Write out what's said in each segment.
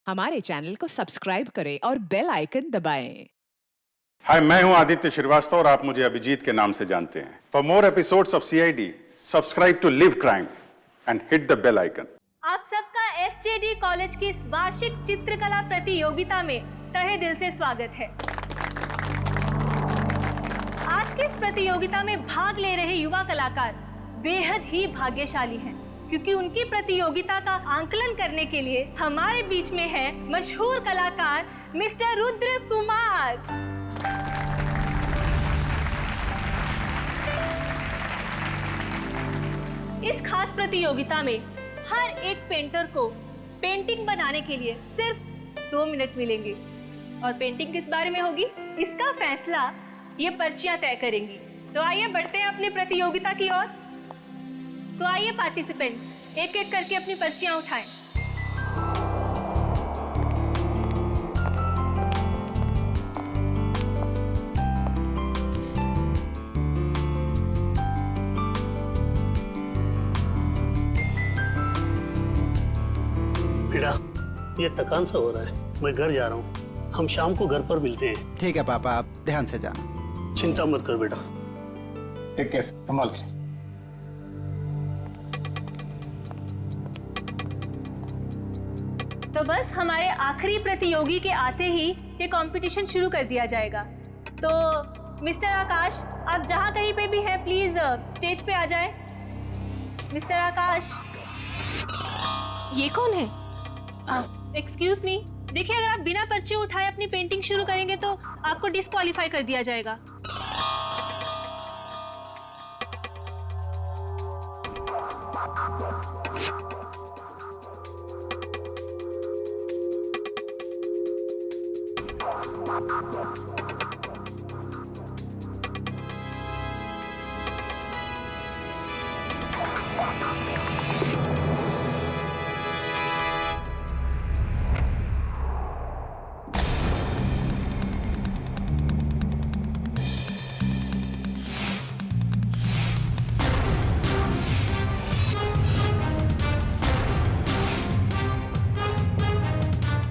हमारे चैनल को सब्सक्राइब करें और बेल आइकन दबाएं। हाय, मैं हूं आदित्य श्रीवास्तव और आप मुझे अभिजीत के नाम से जानते हैं। For more episodes of CID, subscribe to live crime and hit the bell icon. आप सबका एसजेडी कॉलेज की इस वार्षिक चित्रकला प्रतियोगिता में तहे दिल से स्वागत है। आज की इस प्रतियोगिता में भाग ले रहे युवा कलाकार बेहद ही भाग्यशाली हैं, क्योंकि उनकी प्रतियोगिता का आंकलन करने के लिए हमारे बीच में है मशहूर कलाकार मिस्टर रुद्र कुमार। इस खास प्रतियोगिता में हर एक पेंटर को पेंटिंग बनाने के लिए सिर्फ 2 मिनट मिलेंगे और पेंटिंग किस बारे में होगी इसका फैसला ये पर्चियां तय करेंगी। तो आइए बढ़ते हैं अपनी प्रतियोगिता की ओर। तो आइए पार्टिसिपेंट्स, एक एक करके अपनी पर्चियां उठाएं। बेटा, ये थकान सा हो रहा है, मैं घर जा रहा हूँ। हम शाम को घर पर मिलते हैं। ठीक है पापा, आप ध्यान से जाना। चिंता मत कर बेटा। टेक केयर, संभाल के। तो बस हमारे आखिरी प्रतियोगी के आते ही ये कंपटीशन शुरू कर दिया जाएगा। तो मिस्टर आकाश, आप जहाँ कहीं पे भी हैं प्लीज स्टेज पे आ जाएं। मिस्टर आकाश। ये कौन है? एक्सक्यूज मी, देखिए अगर आप बिना पर्चे उठाए अपनी पेंटिंग शुरू करेंगे तो आपको डिस्क्वालीफाई कर दिया जाएगा।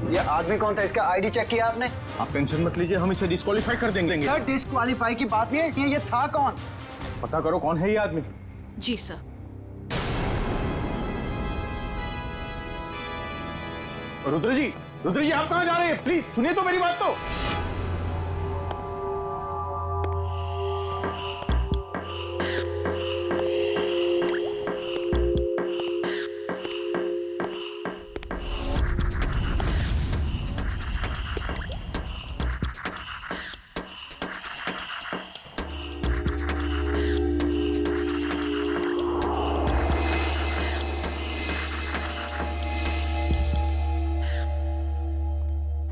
ये आदमी कौन था? इसका आईडी चेक किया आपने? आप टेंशन मत लीजिए, हम इसे डिस्क्वालीफाई कर देंगे। सर, डिस्क्वालीफाई की बात नहीं है, ये था कौन? पता करो कौन है ये आदमी। जी सर। रुद्र जी आप कहाँ जा रहे हैं? प्लीज सुनिए तो मेरी बात तो।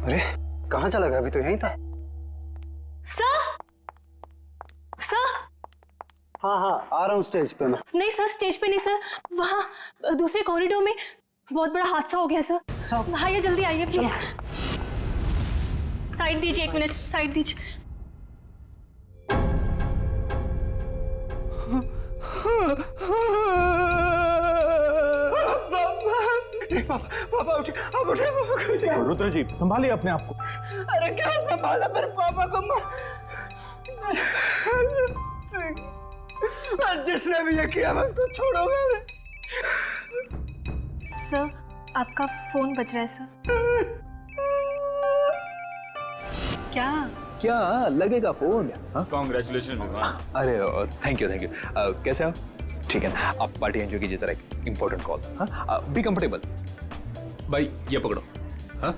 अरे कहाँ चला गया? अभी तो यहीं था। सर, हाँ, आ रहा हूँ स्टेज पे मैं। नहीं सर, स्टेज पे नहीं सर, वहाँ दूसरे कॉरिडोर में बहुत बड़ा हादसा हो गया सर। आइए, जल्दी आइए प्लीज। साइड दीजिए, 1 मिनट साइड दीजिए। पापा उठे, आप उठे, पापा को उठे। रुद्र जी संभालिए अपने आप को। अरे क्या संभाला मेरे पापा को? जिसने भी ये किया मैं उसको छोड़ूंगा नहीं। सर, आपका फोन बज रहा है सर। क्या लगेगा फोन? कांग्रेचुलेशन। अरे थैंक यू कैसे हो? ठीक है ना, आप पार्टी एंजॉय कीजिए, जरा एक इंपॉर्टेंट कॉल। हाँ, बी कंफर्टेबल। भाई ये पकड़ो। हाँ,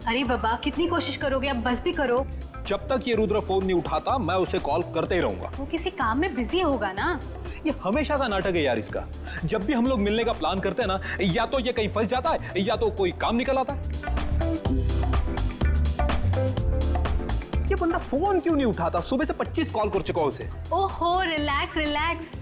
अरे बाबा, कितनी कोशिश करोगे? अब बस भी करो। जब तक ये रुद्र फोन नहीं उठाता मैं उसे कॉल करते ही रहूंगा। वो किसी काम में बिजी होगा ना। ये हमेशा का नाटक है यार इसका। जब भी हम लोग मिलने का प्लान करते हैं ना, या तो ये कहीं फंस जाता है या तो कोई काम निकल आता है। ये बंदा फोन क्यों नहीं उठाता? सुबह से 25 कॉल कर चुका हूं उसे। ओहो, रिलैक्स।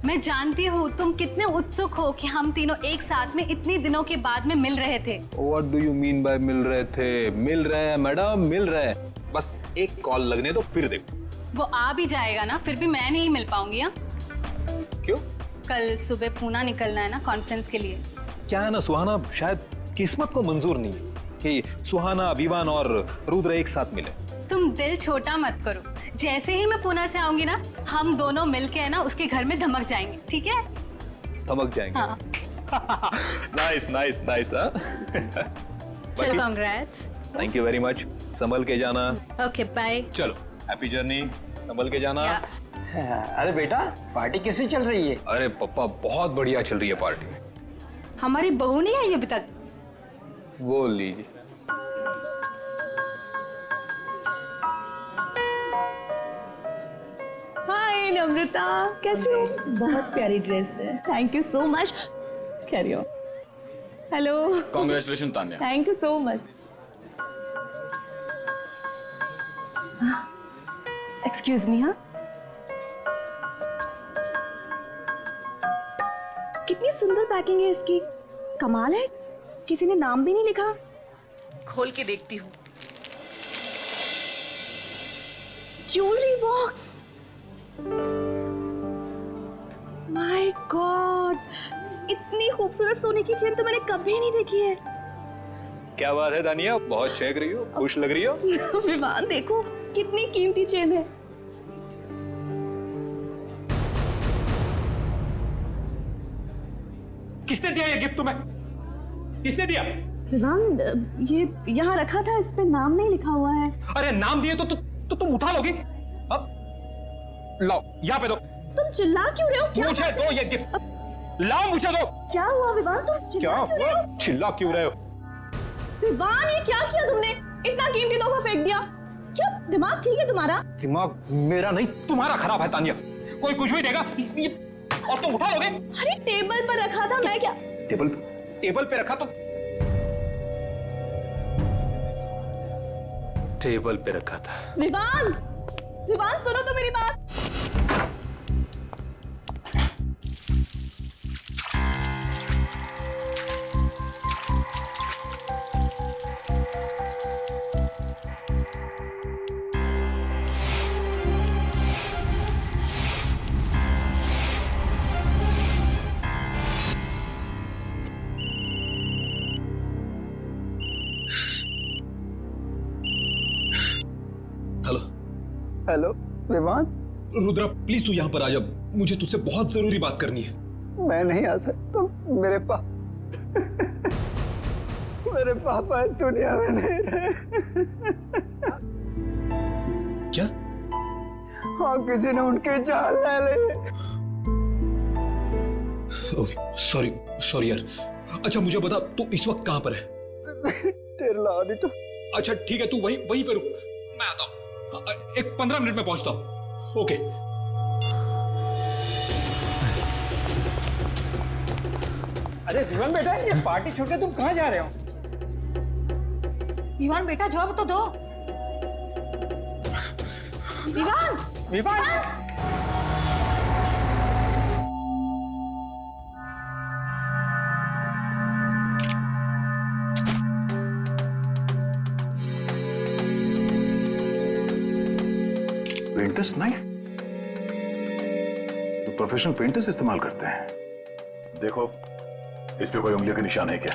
मैं जानती हूँ तुम कितने उत्सुक हो कि हम तीनों एक साथ में इतनी दिनों के बाद में मिल रहे थे। What do you mean by मिल रहे थे? मिल रहे हैं मैडम, मिल रहे हैं। बस एक कॉल लगने दो, फिर देखो। वो आ भी जाएगा ना, फिर भी मैं नहीं मिल पाऊंगी। हाँ, क्यों? कल सुबह पूना निकलना है ना कॉन्फ्रेंस के लिए। क्या है ना सुहाना, शायद किस्मत को मंजूर नहीं है कि सुहाना, विवान और रुद्र एक साथ मिले। तुम दिल छोटा मत करो, जैसे ही मैं पुणे से आऊंगी ना, हम दोनों मिलके है ना उसके घर में धमक जाएंगे, ठीक है? धमक जाएंगे। हाँ। Nice nice nice. चलो congrats. Thank you very much. संभल के जाना। Okay bye. चलो हैप्पी जर्नी, संभल के जाना। अरे बेटा, पार्टी कैसी चल रही है? अरे पापा बहुत बढ़िया चल रही है पार्टी। हमारी बहू नहीं आई अभी तक। वो लीजिए। हाय नम्रता, कैसी हो? बहुत प्यारी ड्रेस है। Thank you so much. Carry on. Hello. Congratulation Tanya. Thank you so much. Excuse me. हाँ, कितनी सुंदर पैकिंग है इसकी, कमाल है। किसी ने नाम भी नहीं लिखा। खोल के देखती हूँ। ज्वेलरी बॉक्स, माय गॉड, इतनी खूबसूरत सोने की चेन तो मैंने कभी नहीं देखी है। क्या बात है दानिया, बहुत चहक रही हो, खुश लग रही हो। विवान देखो कितनी कीमती चेन है। किसने दिया ये गिफ्ट तुम्हें? किसने दिया? विवान, ये यहाँ रखा था, इस पे नाम नहीं लिखा हुआ है। अरे नाम दिए तो तुम उठा लोगी। अब लाओ, यहाँ पे दो। तुम चिल्ला क्यों रहे हो? क्या मुझे दो ये गिफ्ट, लाओ मुझे दो। क्या हुआ विवान, तुम चिल्ला क्यों रहे हो? चिल्ला क्यों रहे हो? विवान, ये क्या किया तुमने? इतना कीमती तोहफा फेंक दिया। क्या दिमाग ठीक है तुम्हारा? दिमाग मेरा नहीं तुम्हारा खराब है तानिया। कोई कुछ भी देगा और तुम उठा लोगे। अरे टेबल पर रखा था, मैं क्या? टेबल पे रखा तो टेबल पे रखा था। विवान, विवान सुनो तो मेरी बात। Hello hello Vivaan, Rudra please तू यहाँ पर आ जा, मुझे तुझसे बहुत जरूरी बात करनी है। मैं नहीं आ सकता। मेरे पापा इस दुनिया में नहीं रहे। क्या? हाँ, किसी ने उनकी जान ले ली। सॉरी सॉरी यार। अच्छा मुझे बता, तू इस वक्त कहाँ पर है? टेरला ऑडिटो। अच्छा ठीक है, तू वहीं पे रुक, मैं आता हूँ। एक 15 मिनट में पहुंचता हूँ। ओके। अरे विवान बेटा, ये पार्टी छोड़ के तुम कहाँ जा रहे हो? विवान बेटा जवाब तो दो। विवान, विवान, पेंटर्स नहीं, तो प्रोफेशनल पेंटर्स इस्तेमाल करते हैं। देखो इस पे कोई उंगलियों के निशान है क्या?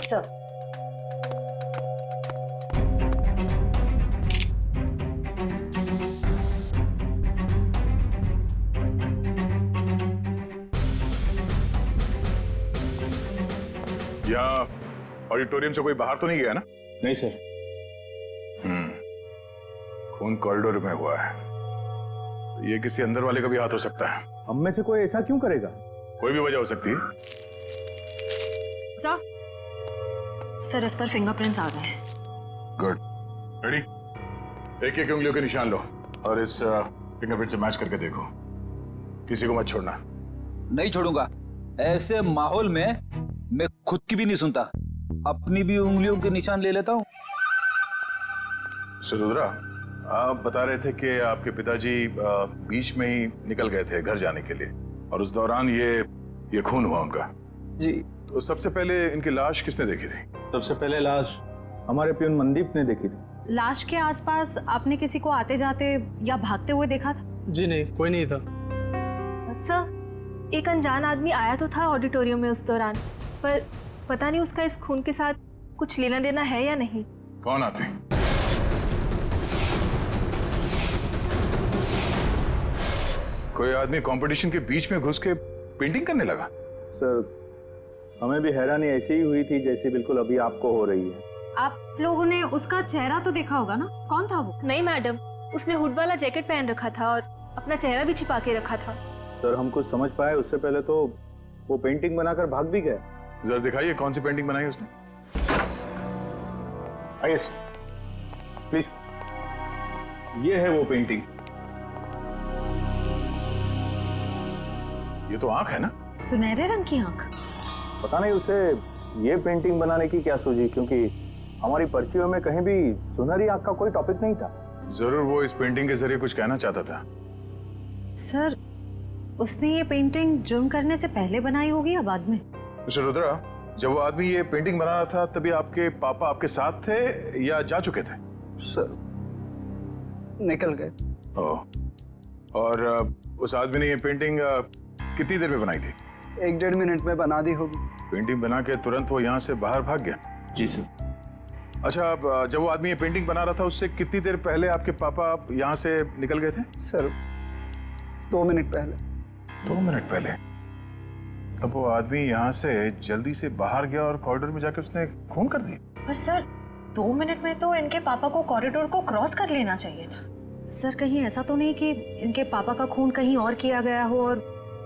या ऑडिटोरियम से कोई बाहर तो नहीं गया ना? नहीं सर। खून कॉरिडोर में हुआ है, ये किसी अंदर वाले का भी हाथ हो सकता है। हम में से कोई ऐसा क्यों करेगा? कोई भी वजह हो सकती है। सर इस पर फिंगरप्रिंट्स आ गए हैं। Good, ready? एक एक उंगलियों के निशान लो और इस फिंगरप्रिंट से मैच करके देखो। किसी को मत छोड़ना। नहीं छोड़ूंगा। ऐसे माहौल में मैं खुद की भी नहीं सुनता, अपनी भी उंगलियों के निशान ले लेता हूँ। रुद्रा, आप बता रहे थे कि आपके पिताजी बीच में ही निकल गए थे घर जाने के लिए और उस दौरान ये खून हुआ उनका। जी। तो सबसे पहले इनकी लाश किसने देखी थी? सबसे पहले लाश हमारे प्यून मनदीप ने देखी थी। लाश के आसपास आपने किसी को आते जाते या भागते हुए देखा था? जी नहीं, कोई नहीं था। सर, एक अनजान आदमी आया तो था ऑडिटोरियम में उस दौरान, पर पता नहीं उसका इस खून के साथ कुछ लेना देना है या नहीं? कौन आदमी? कोई आदमी कंपटीशन के बीच में घुस के पेंटिंग करने लगा? सर, हमें भी हैरानी ऐसी ही हुई थी जैसी बिल्कुल अभी आपको हो रही है। आप लोगों ने उसका चेहरा तो देखा होगा ना, कौन था वो? नहीं मैडम, उसने हुड वाला जैकेट पहन रखा था और अपना चेहरा भी छिपा के रखा था। सर, हम कुछ समझ पाए उससे पहले तो वो पेंटिंग बनाकर भाग भी गए। जरा दिखाइए कौन सी पेंटिंग बनाई उसने। आइए प्लीज, ये है वो पेंटिंग। ये तो आंख है ना? सुनहरे रंग की आंख। पता नहीं उसे ये पेंटिंग बनाने की क्या सूझी, क्योंकि हमारी पर्चियों में कहीं भी सुनहरी आंख का कोई टॉपिक नहीं था। जरूर वो इस पेंटिंग के जरिए कुछ कहना चाहता था। सर, उसने ये पेंटिंग जुर्म करने से पहले बनाई होगी या बाद में? मिस्टर रुद्रा, जब वो आदमी ये पेंटिंग बना रहा था तभी आपके पापा आपके साथ थे या जा चुके थे? सर, निकल गए। ओह। और उस आदमी ने ये पेंटिंग कितनी देर में बनाई थी? 1-1.5 मिनट में बना दी होगी। पेंटिंग बना के तुरंत वो यहाँ से बाहर भाग गया? जी सर। अच्छा, अब जब वो आदमी ये पेंटिंग बना रहा था उससे कितनी देर पहले आपके पापा यहाँ से निकल गए थे? सर, 2 मिनट पहले। 2 मिनट पहले? तब वो आदमी यहाँ से जल्दी से बाहर गया और कॉरिडोर में जाके उसने खून कर दी। पर सर, 2 मिनट में तो इनके पापा को कॉरिडोर को क्रॉस कर लेना चाहिए था। सर, कहीं ऐसा तो नहीं कि इनके पापा का खून कहीं और किया गया हो और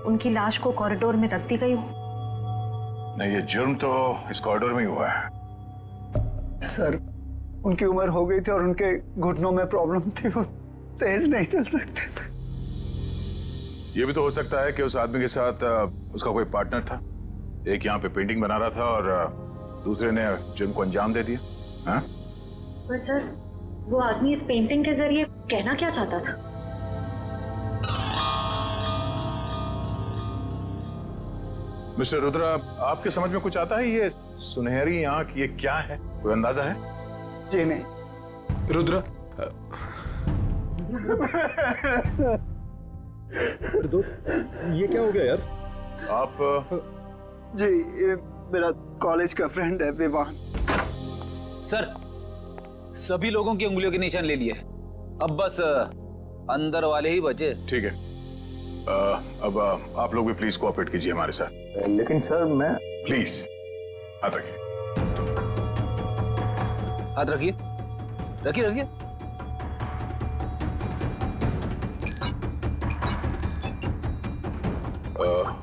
उनकी लाश को कॉरिडोर में रख दी गई हो? नहीं, ये जुर्म तो इस कॉरिडोर में ही हुआ है। सर, उनकी उम्र हो गई थी और उनके घुटनों में प्रॉब्लम थी, वो तेज नहीं चल सकते थे। ये भी तो हो सकता है कि उस आदमी के साथ उसका कोई पार्टनर था। एक यहाँ पे पेंटिंग बना रहा था और दूसरे ने जुर्म को अंजाम दे दिया। हाँ? पर सर, वो आदमी इस पेंटिंग के जरिए कहना क्या चाहता था? मिस्टर रुद्रा, आपके समझ में कुछ आता है? ये सुनहरी आंख ये क्या है? कोई अंदाजा है? जी नहीं। रुद्रा, ये क्या हो गया यार? आप जी, ये मेरा कॉलेज का फ्रेंड है, विवान। सर, सभी लोगों की उंगलियों के निशान ले लिए, अब बस अंदर वाले ही बचे। ठीक है, अब आप लोग भी प्लीज कोऑपरेट कीजिए हमारे साथ। लेकिन सर, मैं प्लीज हाथ रखिए। हाथ रखिए, रखिए रखिए।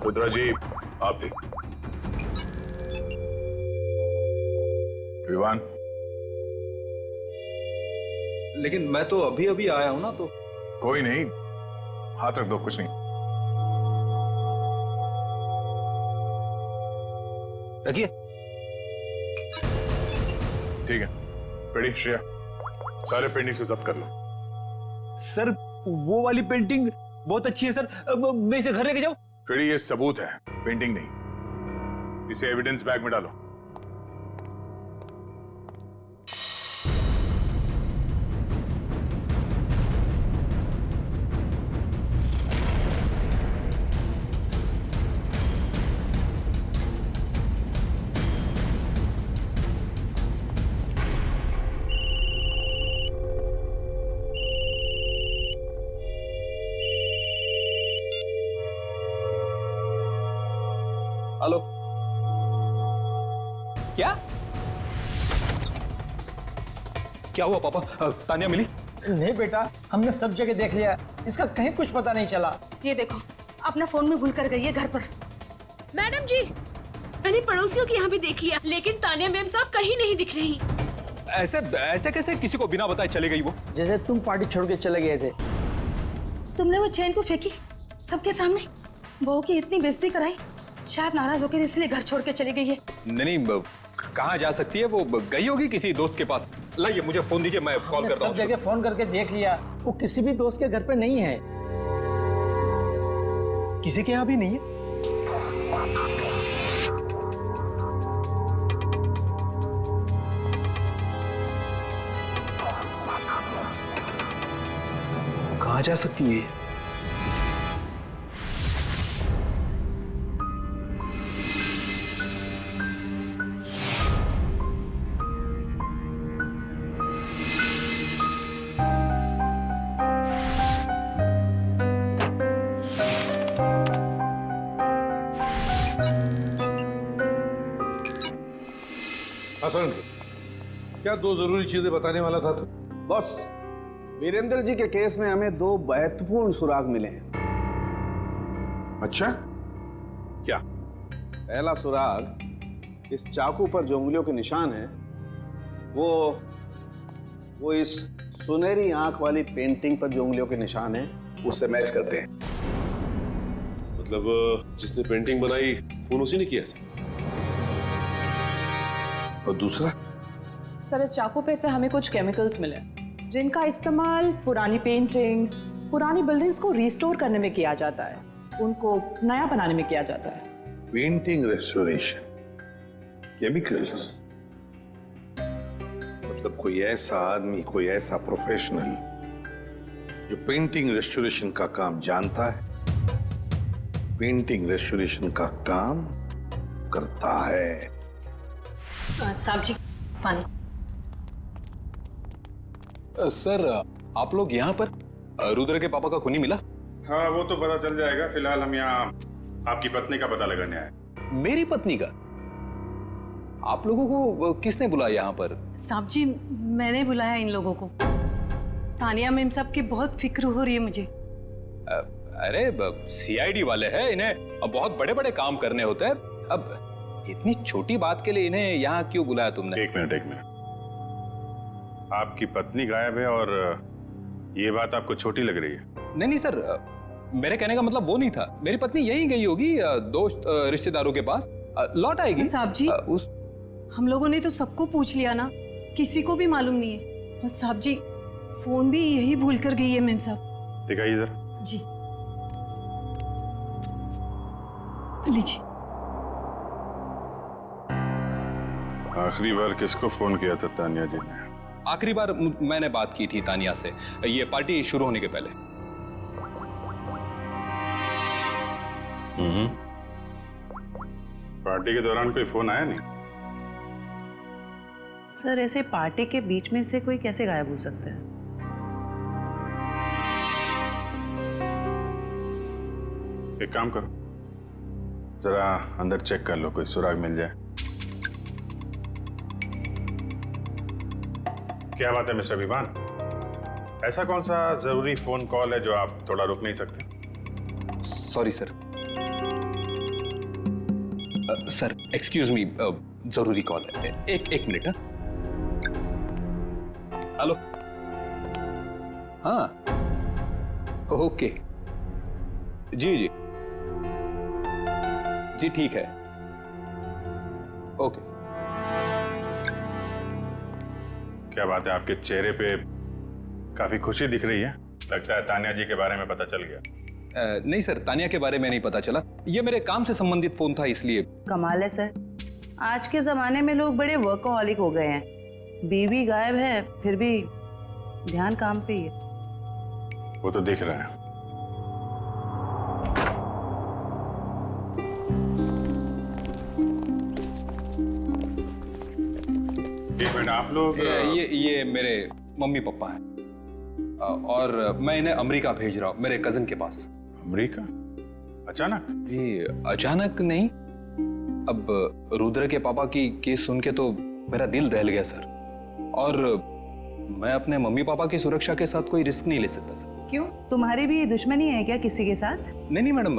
रुद्रा जी, आप भी। विवान, लेकिन मैं तो अभी अभी आया हूं ना, तो कोई नहीं, हाथ रख दो, कुछ नहीं। रखिए। ठीक है, रेडी श्रेया, सारे पेंटिंग्स को जब्त कर लो। सर, वो वाली पेंटिंग बहुत अच्छी है सर, मैं इसे घर लेके जाऊं? रेडी, ये सबूत है, पेंटिंग नहीं। इसे एविडेंस बैग में डालो। हेलो। क्या हुआ पापा? तानिया मिली? नहीं बेटा, हमने सब जगह देख लिया, इसका कहीं कुछ पता नहीं चला। ये देखो, अपना फोन में भूल कर गई है घर पर। मैडम जी, मैंने पड़ोसियों के यहाँ भी देख लिया, लेकिन तानिया मैम साहब कहीं नहीं दिख रही। ऐसे ऐसे कैसे किसी को बिना बताए चले गई वो? जैसे तुम पार्टी छोड़ के चले गए थे। तुमने वो चेन को फेंकी सबके सामने, बहू की इतनी बेइज्जती कराई, शायद नाराज होकर इसलिए घर छोड़ के चली गई है। नहीं, कहाँ जा सकती है वो? गई होगी किसी दोस्त के पास। लाइए, मुझे फोन दीजिए, मैं कॉल करता हूँ। सब जगह फोन करके देख लिया, वो किसी भी दोस्त के घर पे नहीं है। किसी के यहाँ भी नहीं है? कहाँ जा सकती है? भाषण क्या 2 जरूरी चीजें बताने वाला था तू? बॉस, वीरेंद्र जी के केस में हमें 2 महत्वपूर्ण सुराग मिले हैं। अच्छा, क्या? पहला सुराग, इस चाकू पर जो उंगलियों के निशान है वो इस सुनहरी आंख वाली पेंटिंग पर जो उंगलियों के निशान है उससे मैच करते हैं। मतलब जिसने पेंटिंग बनाई खून उसी ने किया सर? और दूसरा? सर, इस चाकू पे से हमें कुछ केमिकल्स मिले जिनका इस्तेमाल पुरानी पेंटिंग्स, पुरानी बिल्डिंग्स को रिस्टोर करने में किया जाता है, उनको नया बनाने में किया जाता है। पेंटिंग रेस्टोरेशन, केमिकल्स, मतलब कोई ऐसा आदमी, कोई ऐसा प्रोफेशनल जो पेंटिंग रेस्टोरेशन का काम जानता है, पेंटिंग रेस्टोरेशन का काम करता है। साहब जी, पानी। सर, आप लोग यहाँ पर रुद्र के पापा का खूनी मिला? हाँ, वो तो पता चल जाएगा। फिलहाल हम यहाँ आपकी पत्नी का पता लगाने आए। मेरी पत्नी का? आप लोगों को किसने बुलाया यहाँ पर? साहब जी, मैंने बुलाया इन लोगों को। तानिया मैम साहब की बहुत फिक्र हो रही है मुझे। अरे सीआईडी वाले हैं, इन्हें अब बहुत बड़े बड़े काम करने होते हैं। अब इतनी छोटी बात के लिए इन्हें यहाँ क्यों बुलाया तुमने? एक मिनट। आपकी पत्नी गायब है और ये बात आपको छोटी लग रही है? नहीं सर, मेरे कहने का मतलब वो नहीं था। मेरी पत्नी यहीं गई होगी दोस्त रिश्तेदारों के पास, लौट आएगी। साहब जी, हम लोगों ने तो सबको पूछ लिया ना, किसी को भी मालूम नहीं है। और साहब जी, फोन भी यही भूल कर गई है मैम साहब। दिखाइए इधर। जी लीजिए। आखिरी बार किसको फोन किया था तानिया जी ने? आखिरी बार मैंने बात की थी तानिया से, ये पार्टी शुरू होने के पहले। पार्टी के दौरान कोई फोन आया नहीं? सर, ऐसे पार्टी के बीच में से कोई कैसे गायब हो सकता है? एक काम करो, जरा अंदर चेक कर लो, कोई सुराग मिल जाए। क्या बात है मिस्टर विवान, ऐसा कौन सा जरूरी फोन कॉल है जो आप थोड़ा रुक नहीं सकते? Sorry sir. Sir excuse me, जरूरी कॉल है। एक मिनट। हेलो। हाँ, ओके, जी ठीक है, ओके। क्या बात है, आपके चेहरे पे काफी खुशी दिख रही है। लगता है तानिया जी के बारे में पता चल गया। नहीं सर, तानिया के बारे में नहीं पता चला। ये मेरे काम से संबंधित फोन था, इसलिए। कमाल है सर, आज के जमाने में लोग बड़े वर्कहॉलिक हो गए हैं। बीवी गायब है, फिर भी ध्यान काम पे ही है। वो तो दिख रहा है। एक मिनट, आप लोग? ये मेरे मम्मी पापा हैं और मैं इन्हें अमेरिका भेज रहा हूँ, मेरे कजिन के पास। अमेरिका? अचानक? जी अचानक नहीं, अब रुद्र के पापा की केस सुन के तो मेरा दिल दहल गया सर, और मैं अपने मम्मी पापा की सुरक्षा के साथ कोई रिस्क नहीं ले सकता सर। क्यों, तुम्हारी भी दुश्मनी है क्या किसी के साथ? नहीं मैडम,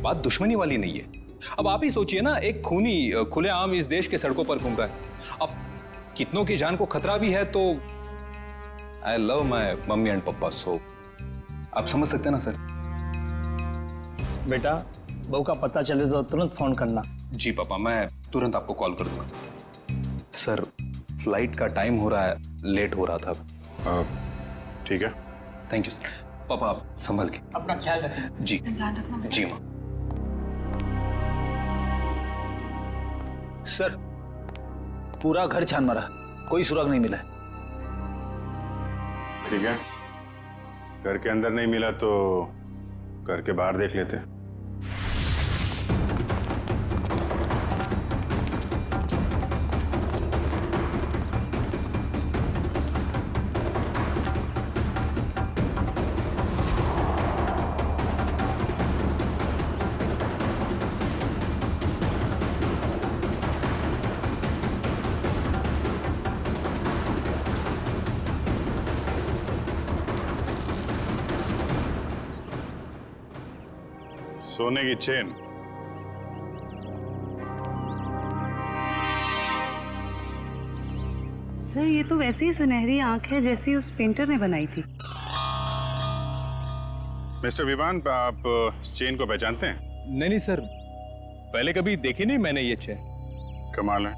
बात दुश्मनी वाली नहीं है। अब आप ही सोचिए ना, एक खूनी खुलेआम इस देश के सड़कों पर घूम रहा है। अब कितनों की जान को खतरा भी है, तो I love my mummy and पापा, सो आप समझ सकते हैं ना सर। बेटा, बहू का पता चले तो तुरंत फोन करना। जी पापा, मैं तुरंत आपको कॉल कर दूंगा। सर फ्लाइट का टाइम हो रहा है, लेट हो रहा था। ठीक है, थैंक यू सर। पापा आप संभल के अपना ख्याल रखें। जी जी माँ। सर पूरा घर छान मारा, कोई सुराग नहीं मिला है। ठीक है, घर के अंदर नहीं मिला तो घर के बाहर देख लेते हैं। सोने की चेन। सर ये तो वैसी ही सुनहरी आंख है जैसी उस पेंटर ने बनाई थी। मिस्टर विवान, आप चेन को पहचानते हैं? नहीं सर, पहले कभी देखी नहीं मैंने ये चेन। कमाल है,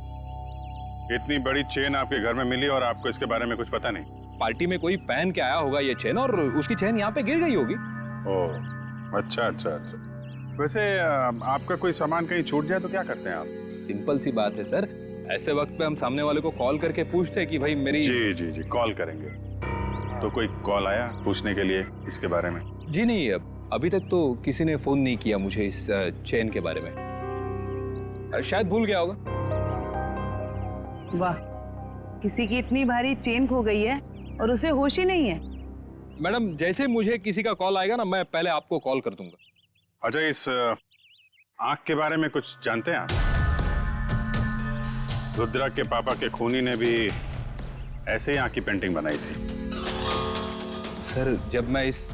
इतनी बड़ी चेन आपके घर में मिली और आपको इसके बारे में कुछ पता नहीं? पार्टी में कोई पहन के आया होगा ये चेन और उसकी चेन यहाँ पे गिर गई होगी। ओह, अच्छा। वैसे आपका कोई सामान कहीं छूट जाए तो क्या करते हैं आप? सिंपल सी बात है सर, ऐसे वक्त पे हम सामने वाले को कॉल करके पूछते हैं कि भाई मेरी। जी, कॉल करेंगे। तो कोई कॉल आया पूछने के लिए इसके बारे में? जी नहीं, अभी तक तो किसी ने फोन नहीं किया मुझे इस चेन के बारे में। शायद भूल गया होगा। वाह, किसी की इतनी भारी चेन खो गई है और उसे होश ही नहीं है। मैडम, जैसे मुझे किसी का कॉल आएगा ना, मैं पहले आपको कॉल कर दूंगा। अच्छा, इस आंख के बारे में कुछ जानते हैं आप? रुद्रा के पापा के खूनी ने भी ऐसे ही आंख की पेंटिंग बनाई थी। सर, जब मैं इस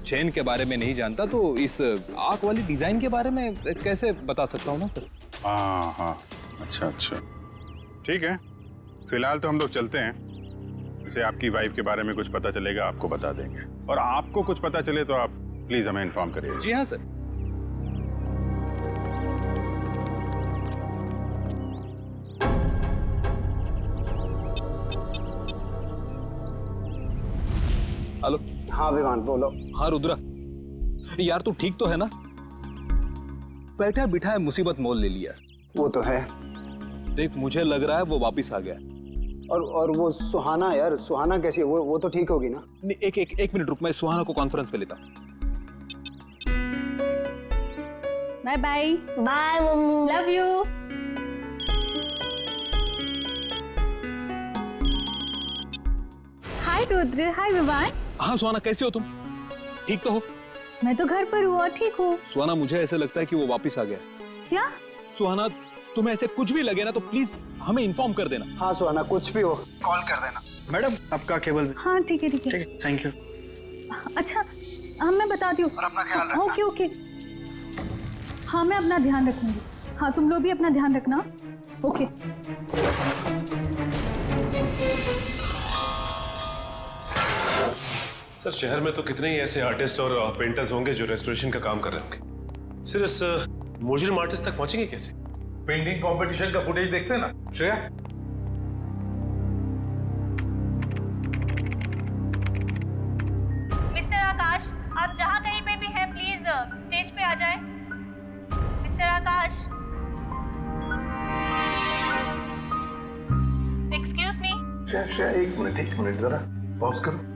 चेन के बारे में नहीं जानता तो इस आंख वाली डिजाइन के बारे में कैसे बता सकता हूँ ना सर। हाँ, अच्छा, ठीक है। फिलहाल तो हम लोग चलते हैं। जैसे आपकी वाइफ के बारे में कुछ पता चलेगा आपको बता देंगे, और आपको कुछ पता चले तो आप प्लीज हमें इन्फॉर्म करिए। जी हाँ सर। हेलो। हाँ विवान, बोलो। हाँ रुद्रा, यार तू ठीक तो है ना? बैठा बिठाए मुसीबत मोल ले लिया। वो तो है। देख, मुझे लग रहा है वो वापिस आ गया। और वो सुहाना, यार सुहाना कैसी है? वो तो ठीक होगी ना? एक मिनट रुक, मैं सुहाना को कॉन्फ्रेंस पे लेता। Bye bye. Bye mummy, love you. Hi Rudra, hi Vivan. हाँ सुहाना, कैसे हो तुम? ठीक तो हो? मैं तो घर पर हूँ और ठीक हूँ। सुहाना, मुझे ऐसे लगता है कि वो वापिस आ गया। क्या? सुहाना, तुम्हें ऐसे कुछ भी लगे ना तो प्लीज हमें इन्फॉर्म कर देना। हाँ सुहाना, कुछ भी हो कॉल कर देना। मैडम, आपका केबल। हाँ ठीक है। Thank you. अच्छा, हाँ मैं बताती हूँ। और अपना ख्याल रखना। ओके। हाँ मैं अपना ध्यान रखूंगी। हाँ तुम लोग भी अपना ध्यान रखना। ओके। सर, शहर में तो कितने ही ऐसे आर्टिस्ट और पेंटर्स होंगे जो रेस्टोरेशन का काम कर रहे होंगे। सिर्फ इस मुजरिम आर्टिस्ट तक पहुंचेंगे कैसे? पेंटिंग कंपटीशन का फुटेज देखते हैं ना श्रेया? मिस्टर आकाश, आप जहाँ कहीं पे भी हैं प्लीज स्टेज पे आ जाएं। मिस्टर आकाश, एक्सक्यूज मी। श्रेया, एक मिनट जरा पॉज करो।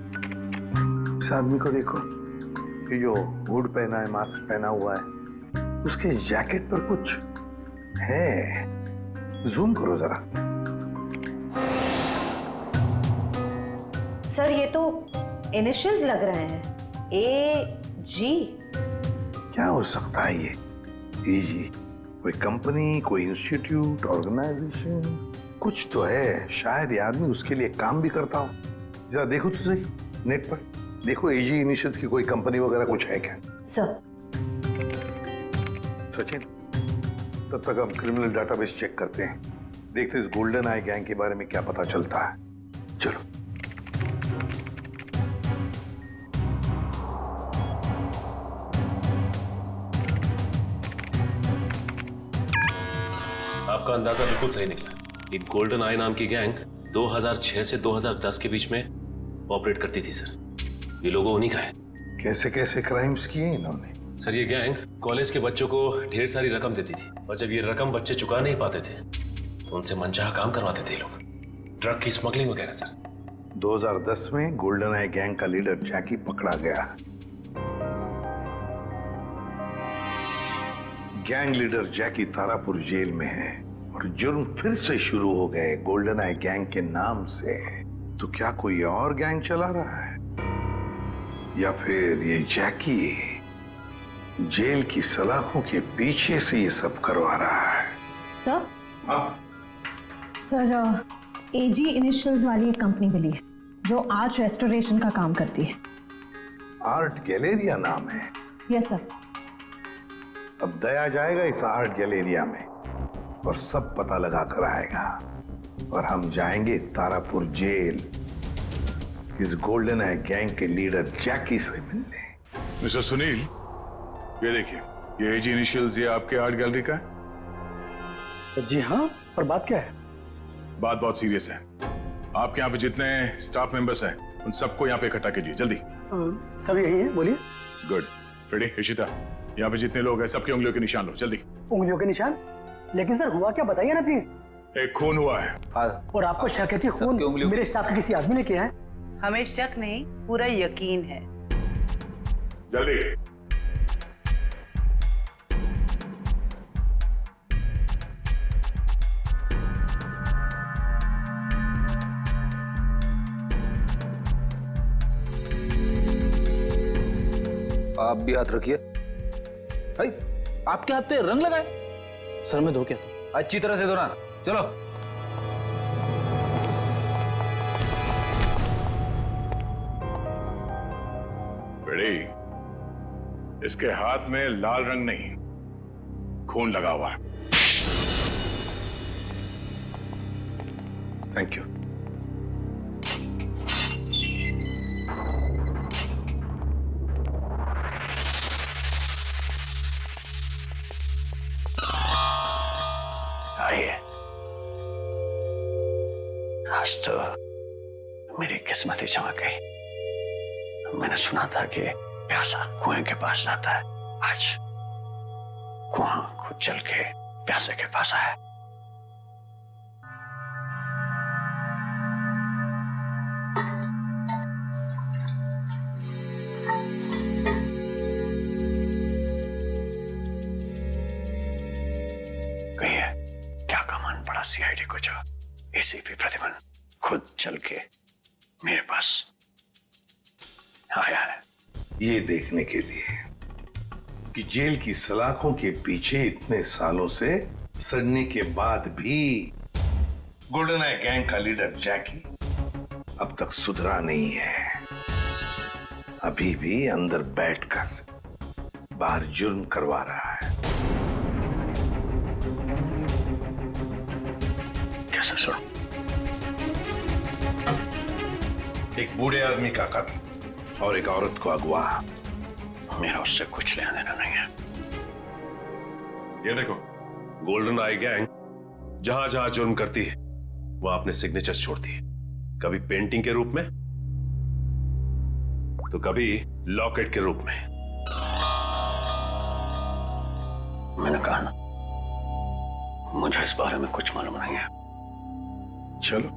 इस आदमी को देखो, ये जो हुड पहना है, मास्क पहना हुआ है, उसके जैकेट पर कुछ है। जूम करो जरा। सर ये तो इनिशियल्स लग रहे हैं, AG। क्या हो सकता है ये? AG? कोई कंपनी, कोई इंस्टीट्यूट, ऑर्गेनाइजेशन, कुछ तो है। शायद ये आदमी उसके लिए काम भी करता हो। जरा देखो तो सही नेट पर, देखो AG इनिशियल्स की कोई कंपनी वगैरह कुछ है क्या? सर। सचिन, तब तक हम क्रिमिनल डाटाबेस चेक करते हैं, देखते इस गोल्डन आई गैंग के बारे में क्या पता चलता है। चलो। आपका अंदाजा बिल्कुल सही निकला। ये गोल्डन आई नाम की गैंग 2006 से 2010 के बीच में ऑपरेट करती थी सर। ये लोगों उन्हीं का है। कैसे कैसे क्राइम्स किए इन्होंने? सर, ये गैंग कॉलेज के बच्चों को ढेर सारी रकम देती थी, और जब ये रकम बच्चे चुका नहीं पाते थे तो उनसे मनचाहा काम करवाते थे लोग, ड्रग की स्मगलिंग वगैरह सर। 2010 में गोल्डन आई गैंग का लीडर जैकी पकड़ा गया। गैंग लीडर जैकी तारापुर जेल में है और जुर्म फिर से शुरू हो गए गोल्डन आई गैंग के नाम से। तो क्या कोई और गैंग चला रहा है, या फिर ये जैकी जेल की सलाखों के पीछे से ये सब करवा रहा है? सर, सर AG इनिशियल्स वाली एक कंपनी मिली है जो आर्ट रेस्टोरेशन का काम करती है। आर्ट गैलेरिया नाम है? Yes sir. अब दया जाएगा इस आर्ट गैलेरिया में और सब पता लगा कर आएगा और हम जाएंगे तारापुर जेल इस गोल्डन आई गैंग के लीडर जैकी से मिलने। मिस्टर सुनील, ये देखिए, ये एजी इनिशियल्स ये आपके आर्ट गैलरी का है? जी हाँ, पर बात क्या है? बात बहुत सीरियस है। आपके यहाँ पे जितने स्टाफ मेंबर्स हैं उन सबको यहाँ पे इकट्ठा कीजिए जल्दी। सब यही है, बोलिए। गुड। फ्रेडी, इशिता, यहाँ पे जितने लोग हैं सबकी उंगलियों के निशान लो जल्दी। उंगलियों के निशान? लेकिन सर हुआ क्या बताइए ना प्लीज। एक खून हुआ है। और आपको शक है कि खून मेरे स्टाफ के किसी आदमी ने किया है? हमें शक नहीं, पूरा यकीन है। जल्दी। आप भी हाथ रखिए। भाई, आपके हाथ पे रंग लगाए? सर मैं धो के आता हूं। अच्छी तरह से धोना। चलो। बड़ी, इसके हाथ में लाल रंग नहीं, खून लगा हुआ है। Thank you. आइए, आज तो मेरी किस्मत ही चमक गई। मैंने सुना था कि प्यासा कुएं के पास जाता है, आज कुआं खुद चल के प्यासे के पास आया। क्या कमान पड़ा सीआईडी को जो एसीपी प्रतिमन खुद चल के मेरे पास आया है। ये देखने के लिए कि जेल की सलाखों के पीछे इतने सालों से सड़ने के बाद भी गोल्डन आई गैंग का लीडर जैकी अब तक सुधरा नहीं है। अभी भी अंदर बैठकर बाहर जुर्म करवा रहा है। कैसे सुनो? एक बूढ़े आदमी का कत्ल और एक औरत को अगवा। मेरा उससे कुछ लेना देना नहीं है। ये देखो, गोल्डन आई गैंग जहां जहां जुर्म करती है वहां अपने सिग्नेचर्स छोड़ती है, कभी पेंटिंग के रूप में तो कभी लॉकेट के रूप में। मैंने कहा ना, मुझे इस बारे में कुछ मालूम नहीं है। चलो,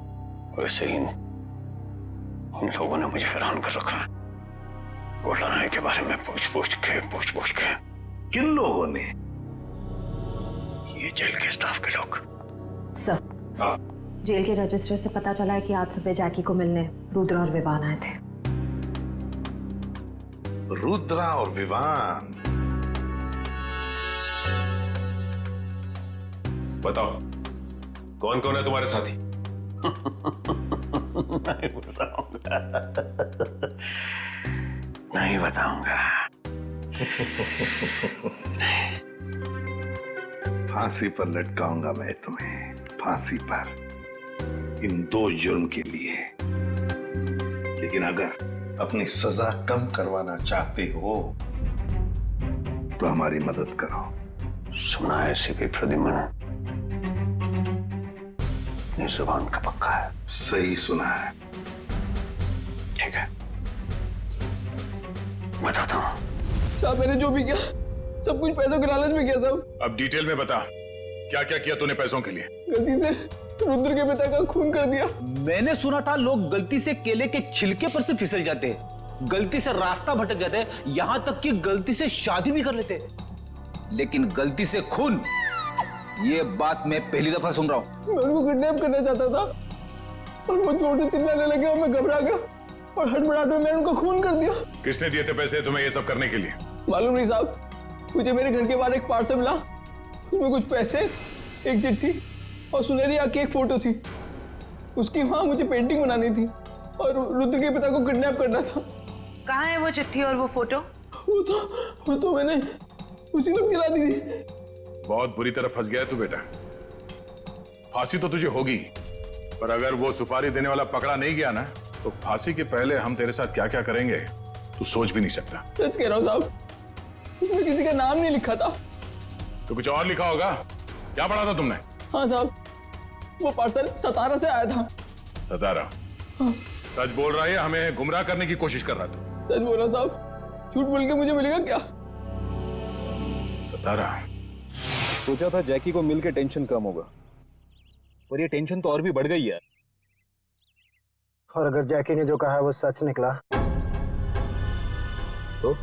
वैसे ही इन लोगों ने मुझे हैरान कर रखा है। गोल्डन आई के बारे में पूछ पूछ के। किन लोगों ने? ये जेल के स्टाफ के लोग। सर, जेल के रजिस्टर से पता चला है कि आज सुबह जैकी को मिलने रुद्र और विवान आए थे। रुद्रा और विवान? बताओ, कौन कौन है तुम्हारे साथी? नहीं बताऊंगा। फांसी पर लटकाऊंगा मैं तुम्हें, फांसी पर, इन 2 जुर्म के लिए। लेकिन अगर अपनी सजा कम करवाना चाहते हो तो हमारी मदद करो। सुना है एसीपी प्रद्युम्न अपनी जुबान का पक्का है। सही सुना है। ठीक है, बताता हूँ। साहब, मैंने जो भी किया सब कुछ पैसों के लालच में किया साहब। अब डिटेल में बता, क्या क्या किया तूने पैसों के लिए? गलती से रुद्र के पिता का खून कर दिया। मैंने सुना था लोग गलती से केले के छिलके पर से फिसल जाते हैं, गलती से रास्ता भटक जाते हैं, यहां तक कि गलती से शादी भी कर लेते हैं। लेकिन गलती से खून, ये बात मैं पहली दफा सुन रहा हूं। मैं उनको किडनैप करना चाहता था और वो जोर से चिल्लाने लगे और मैं घबरा गया और हड़बड़ाहट में मैंने उनको खून कर दिया। किसने दिए थे पैसे तुम्हें ये सब करने के लिए? मालूम नहीं साहब, मुझे मेरे घर के बाहर एक पार्सल मिला, उसमें कुछ पैसे, एक चिट्ठी और सुनहरी आंख की एक फोटो थी। उसकी वहां मुझे पेंटिंग बनानी थी और रुद्र के पिता को किडनैप करना था। कहाँ है वो चिट्ठी और वो फोटो? वो तो मैंने उसी वक्त जला दी थी। बहुत बुरी तरह फंस गया है तू बेटा। फांसी तो तुझे होगी, पर अगर वो सुपारी देने वाला पकड़ा नहीं गया ना, तो फांसी के पहले हम तेरे साथ क्या क्या करेंगे तू सोच भी नहीं सकता। सच कह रहा हूँ साहब, उसमें किसी का नाम नहीं लिखा था। तो कुछ और लिखा होगा। क्या पढ़ा था तुमने? हाँ साहब, वो पार्सल सतारा से आया था। सतारा? हाँ। सच बोल रहा है, हमें गुमराह करने की कोशिश कर रहा था। सच बोल रहा साहब, झूठ बोल के मुझे मिलेगा क्या? सतारा। सोचा था जैकी को मिलके टेंशन कम होगा, और ये टेंशन तो और भी बढ़ गई है। और अगर जैकी ने जो कहा है वो सच निकला तो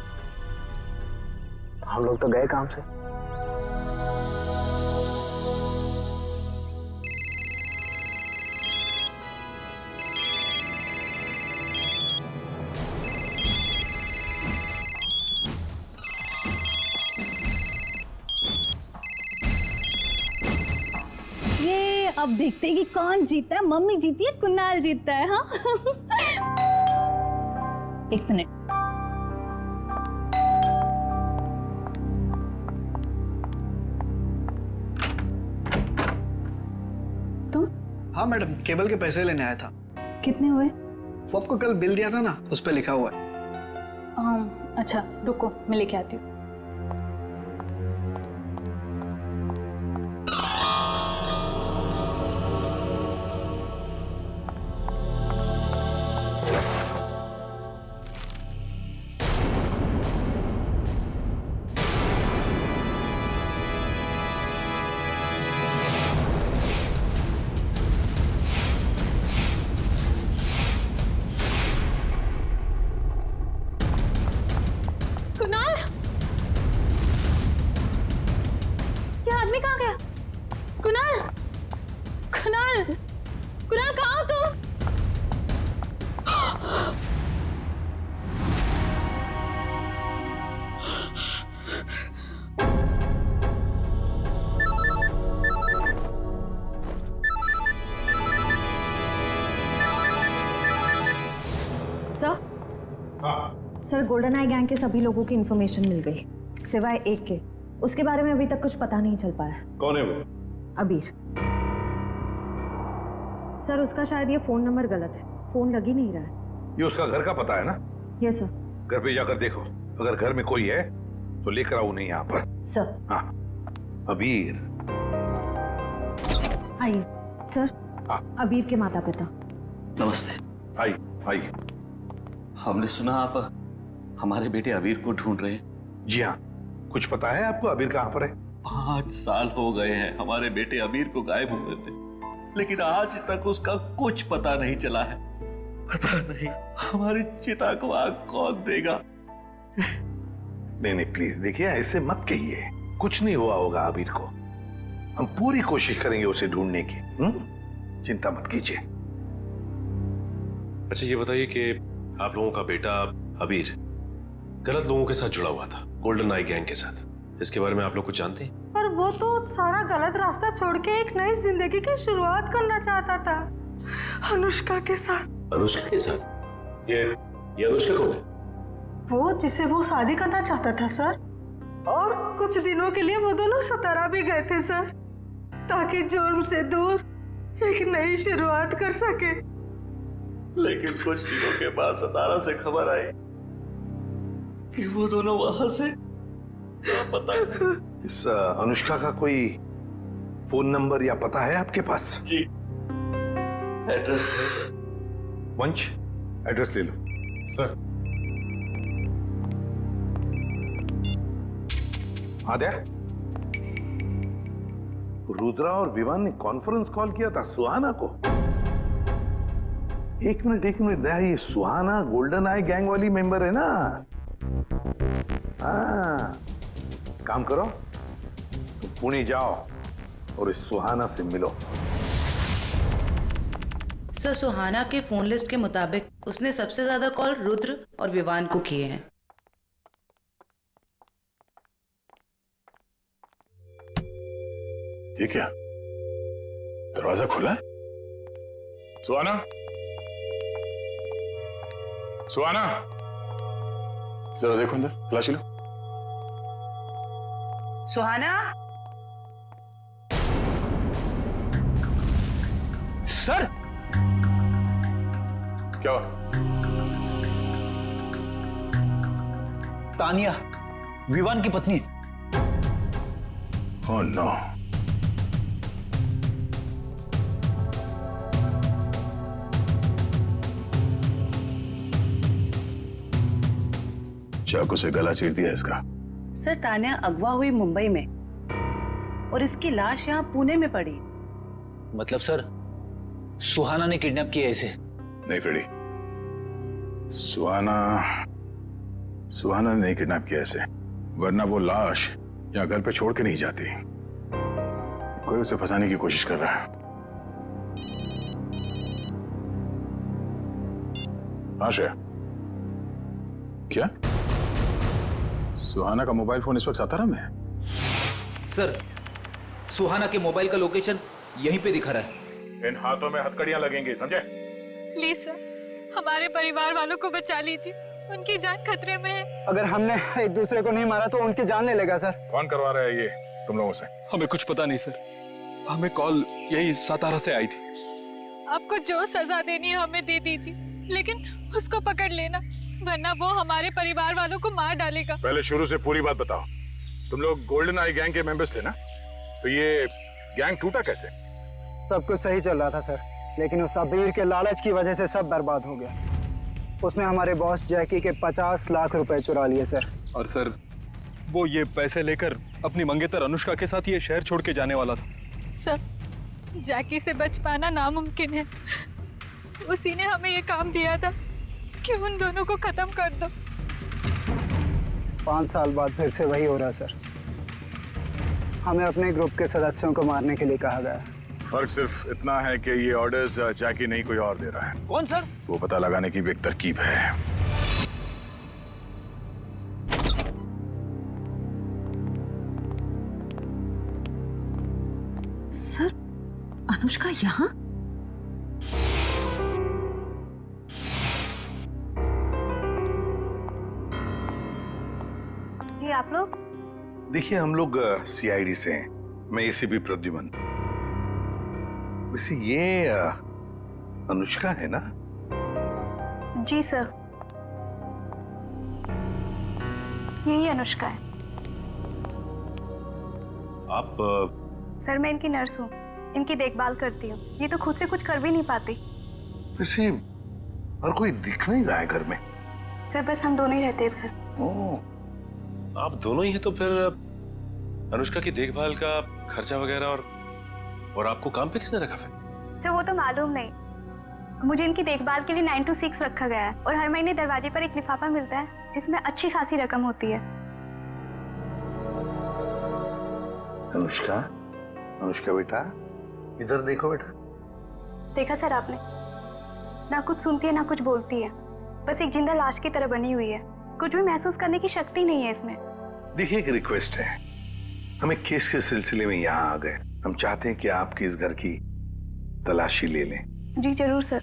हम लोग तो गए काम से। अब देखते हैं कि कौन जीता है, मम्मी जीती है कुणाल जीता है। हाँ एक मिनट। तुम? हाँ मैडम, केबल के पैसे लेने आया था। कितने हुए? वो आपको कल बिल दिया था ना, उस पर लिखा हुआ है। अच्छा रुको, मैं लेके आती हूँ। कुणाल कहाँ हो तुम? सर गोल्डन आई गैंग के सभी लोगों की इंफॉर्मेशन मिल गई, सिवाय एक के। उसके बारे में अभी तक कुछ पता नहीं चल पाया। कौन है वो? अबीर। सर उसका शायद ये फोन नंबर गलत है, फोन लग ही नहीं रहा है। ये उसका घर का पता है ना? Yes sir. घर पे जाकर देखो, अगर घर में कोई है तो लेकर आओ उन्हें यहाँ पर। सर। हाँ अबीर। आइए सर। हाँ। अबीर के माता पिता। नमस्ते। आइए आइए। हमने सुना आप हमारे बेटे अबीर को ढूंढ रहे हैं। जी हाँ, कुछ पता है आपको अबीर कहाँ पर है? 5 साल हो गए हैं हमारे बेटे अबीर को गायब हुए थे, लेकिन आज तक उसका कुछ पता नहीं चला है। पता नहीं हमारी चिता को आग कौन देगा। नहीं नहीं प्लीज देखिए, ऐसे मत कहिए, कुछ नहीं हुआ होगा अबीर को। हम पूरी कोशिश करेंगे उसे ढूंढने की। चिंता मत कीजिए। अच्छा ये बताइए कि आप लोगों का बेटा अबीर गलत लोगों के साथ जुड़ा हुआ था, गोल्डन आई गैंग के साथ, इसके बारे में आप लोग कुछ जानते हैं? पर वो तो सारा गलत रास्ता छोड़ के एक नई जिंदगी की शुरुआत करना चाहता था, अनुष्का के साथ। अनुष्का के साथ? ये अनुष्का कौन है? वो जिसे वो शादी करना चाहता था सर, और कुछ दिनों के लिए वो दोनों सतारा भी गए थे सर, ताकि जुर्म से दूर एक नई शुरुआत कर सके। लेकिन कुछ दिनों के बाद सतारा से खबर आई कि वो दोनों वहां से पता। इस अनुष्का का कोई फोन नंबर या पता है आपके पास? जी एड्रेस है सर। वंश एड्रेस ले लो। सर। आद्या, रुद्रा और विवान ने कॉन्फ्रेंस कॉल किया था सुहाना को। एक मिनट दया, ये सुहाना गोल्डन आई गैंग वाली मेंबर है ना? हाँ, काम करो, तो पुणे जाओ और इस सुहाना से मिलो। सर सुहाना के फोन लिस्ट के मुताबिक उसने सबसे ज्यादा कॉल रुद्र और विवान को किए हैं। ये क्या, दरवाजा खुला है? सुहाना, सुहाना, जरा देखो अंदर, तलाशी लो। सुहाना। सर क्या? तानिया विवान की पत्नी। Oh no. चाकू से गला चीर दिया इसका। सर तानिया अगवा हुई मुंबई में और इसकी लाश यहाँ पुणे में पड़ी। मतलब सर सुहाना ने किडनैप किया इसे? नहीं फ्रेडी, सुहाना ने नहीं किडनैप किया इसे, वरना वो लाश यहाँ घर पे छोड़ के नहीं जाती। कोई उसे फंसाने की कोशिश कर रहा है। हाँ श्रेया, क्या सुहाना का मोबाइल फोन इस वक्त सातारा में है? सर सुहाना के मोबाइल का लोकेशन यहीं पे दिखा रहा है। इन हाथों में हथकड़ियां लगेंगी, समझे? प्लीज सर, हमारे परिवार वालों को बचा लीजिए, उनकी जान खतरे में है। अगर हमने एक दूसरे को नहीं मारा तो उनकी जान ले लेगा सर। कौन करवा रहा है ये तुम लोगों से? हमें कुछ पता नहीं सर, हमें कॉल यही सातारा से आई थी। आपको जो सजा देनी है हमें दे दीजिए, लेकिन उसको पकड़ लेना, वरना वो हमारे परिवार वालों को मार डालेगा। पहले शुरू से पूरी बात बताओ। तुम लोग गोल्डन आई गैंग के मेंबर्स थे ना? तो ये गैंग टूटा कैसे? सब कुछ सही चल रहा था सर, लेकिन उस अबीर के लालच की वजह से सब बर्बाद हो गया। उसने हमारे बॉस जैकी के 50 लाख रुपए चुरा लिए सर। और सर वो ये पैसे लेकर अपनी मंगेतर अनुष्का के साथ ये शहर छोड़ के जाने वाला था। सर जैकी से बच पाना नामुमकिन है, उसी ने हमें ये काम दिया था कि उन दोनों को खत्म कर दो। 5 साल बाद फिर से वही हो रहा सर। हमें अपने ग्रुप के सदस्यों को मारने के लिए कहा गया। फर्क सिर्फ इतना है कि ये ऑर्डर्स जैकी नहीं कोई और दे रहा है। कौन सर? वो पता लगाने की भी एक तरकीब है। सर अनुष्का यहाँ? ये आप लोग? देखिए हम लोग सीआईडी से हैं। मैं एसीपी प्रद्युमन। वैसे ये अनुष्का है ना? जी सर, यही अनुष्का है। आप सर मैं इनकी नर्स हूँ, इनकी देखभाल करती हूँ। ये तो खुद से कुछ कर भी नहीं पाती। वैसे और कोई दिख नहीं रहा है घर में। सर बस हम दोनों ही रहते हैं सर। ओह, आप दोनों ही हैं तो फिर अनुष्का की देखभाल का खर्चा वगैरह और आपको काम पे किसने रखा फिर? सर वो तो मालूम नहीं, मुझे इनकी देखभाल के लिए 9 to 6 रखा गया है और हर महीने दरवाजे पर एक लिफाफा मिलता है जिसमें अच्छी खासी रकम होती है। अनुष्का, अनुष्का बेटा इधर देखो बेटा। देखा सर आपने, ना कुछ सुनती है ना कुछ बोलती है, बस एक जिंदा लाश की तरह बनी हुई है। कुछ भी महसूस करने की शक्ति नहीं है इसमें। देखिए एक रिक्वेस्ट है, हम एक केस के सिलसिले में यहाँ आ गए। हम चाहते हैं कि आपके इस घर की तलाशी ले लें। जी जरूर sir.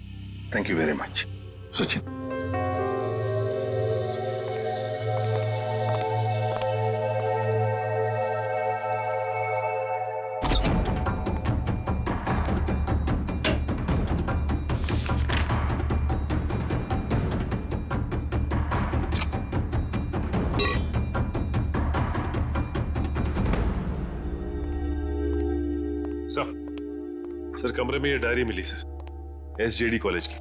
Thank you very much. Sachin, sir कमरे में ये डायरी मिली सर, एसजेडी कॉलेज की,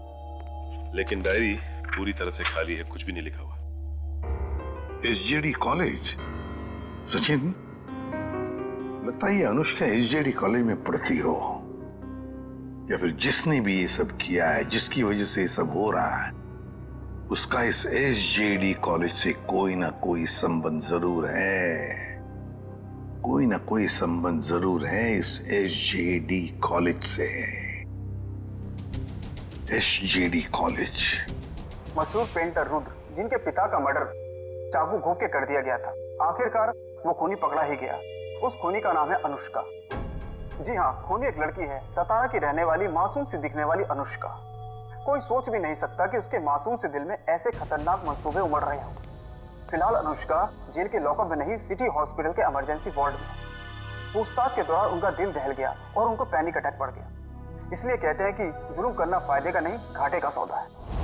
लेकिन डायरी पूरी तरह से खाली है, कुछ भी नहीं लिखा हुआ। SJD college? सचिन, लगता है ये अनुष्का एसजेडी कॉलेज में पढ़ती हो, या फिर जिसने भी ये सब किया है, जिसकी वजह से ये सब हो रहा है, उसका इस एसजेडी कॉलेज से कोई ना कोई संबंध जरूर है। कोई ना कोई संबंध जरूर है इस एसजेडी कॉलेज से। SJD college. मशहूर पेंटर रुद्र, जिनके पिता का मर्डर चाकू घोंप के कर दिया गया था, आखिरकार वो खूनी पकड़ा ही गया। उस खूनी का नाम है अनुष्का। जी हाँ, खूनी एक लड़की है, सतारा की रहने वाली मासूम सी दिखने वाली अनुष्का। कोई सोच भी नहीं सकता कि उसके मासूम से दिल में ऐसे खतरनाक मंसूबे उमड़ रहे हों। फिलहाल अनुष्का जेल के लॉकअप में नहीं, सिटी हॉस्पिटल के इमरजेंसी वार्ड में। पूछताछ के दौरान उनका दिल दहल गया और उनको पैनिक अटैक पड़ गया। इसलिए कहते हैं कि जुल्म करना फायदे का नहीं, घाटे का सौदा है।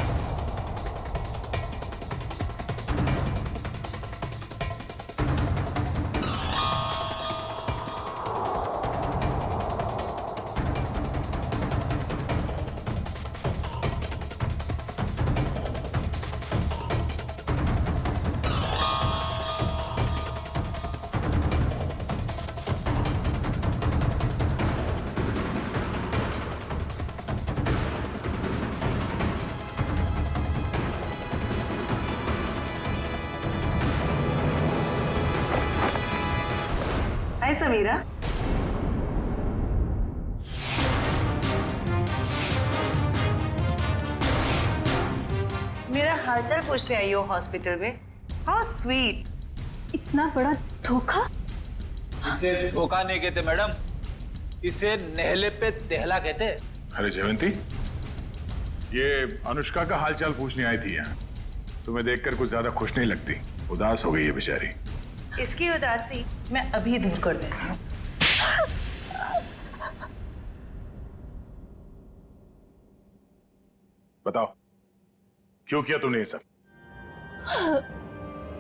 हाय समीरा। मेरा हालचाल पूछने आई हो हॉस्पिटल में? How sweet. इतना बड़ा धोखा। इसे धोखा नहीं कहते मैडम, इसे नहले पे दहला कहते। अरे जयवंती, ये अनुष्का का हालचाल पूछने आई थी यहाँ। तुम्हें देखकर कुछ ज्यादा खुश नहीं लगती, उदास हो गई है बेचारी। इसकी उदासी मैं अभी दूर कर देती हूँ। बताओ, क्यों किया तुमने ये सब?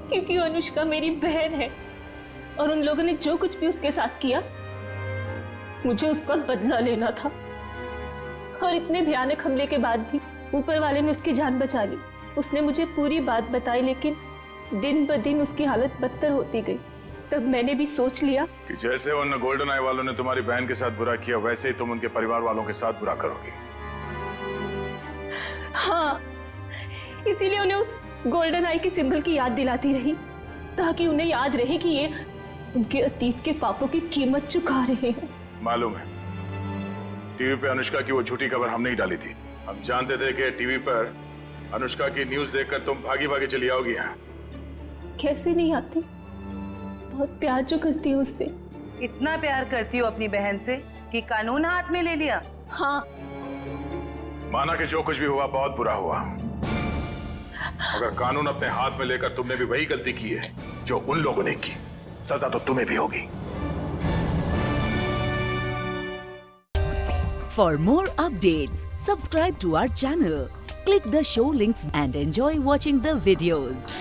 क्योंकि अनुष्का मेरी बहन है और उन लोगों ने जो कुछ भी उसके साथ किया, मुझे उसका बदला लेना था। और इतने भयानक हमले के बाद भी ऊपर वाले ने उसकी जान बचा ली। उसने मुझे पूरी बात बताई, लेकिन दिन ब दिन उसकी हालत बदतर होती गई। तब मैंने भी सोच लिया कि जैसे उन गोल्डन आई वालों ने तुम्हारी बहन के साथ बुरा किया, वैसे ही तुम उनके परिवार वालों के साथ बुरा करोगी। हाँ, इसीलिए उन्हें उस गोल्डन आई के सिंबल की याद दिलाती रही, ताकि उन्हें याद रहे कि ये उनके अतीत के पापों की कीमत चुका रहे हैं। मालूम है, टीवी पे अनुष्का की वो झूठी खबर हमने ही डाली थी। हम जानते थे कि टीवी पर अनुष्का की न्यूज देखकर तुम भागी भागी चली आओगी यहाँ। कैसे नहीं आती, बहुत प्यार जो करती हूँ उससे। इतना प्यार करती हो अपनी बहन से कि कानून हाथ में ले लिया? हाँ। माना कि जो कुछ भी हुआ बहुत बुरा हुआ, अगर कानून अपने हाथ में लेकर तुमने भी वही गलती की है जो उन लोगों ने की, सजा तो तुम्हें भी होगी। For more updates, subscribe to our channel, click the show links and enjoy watching the videos.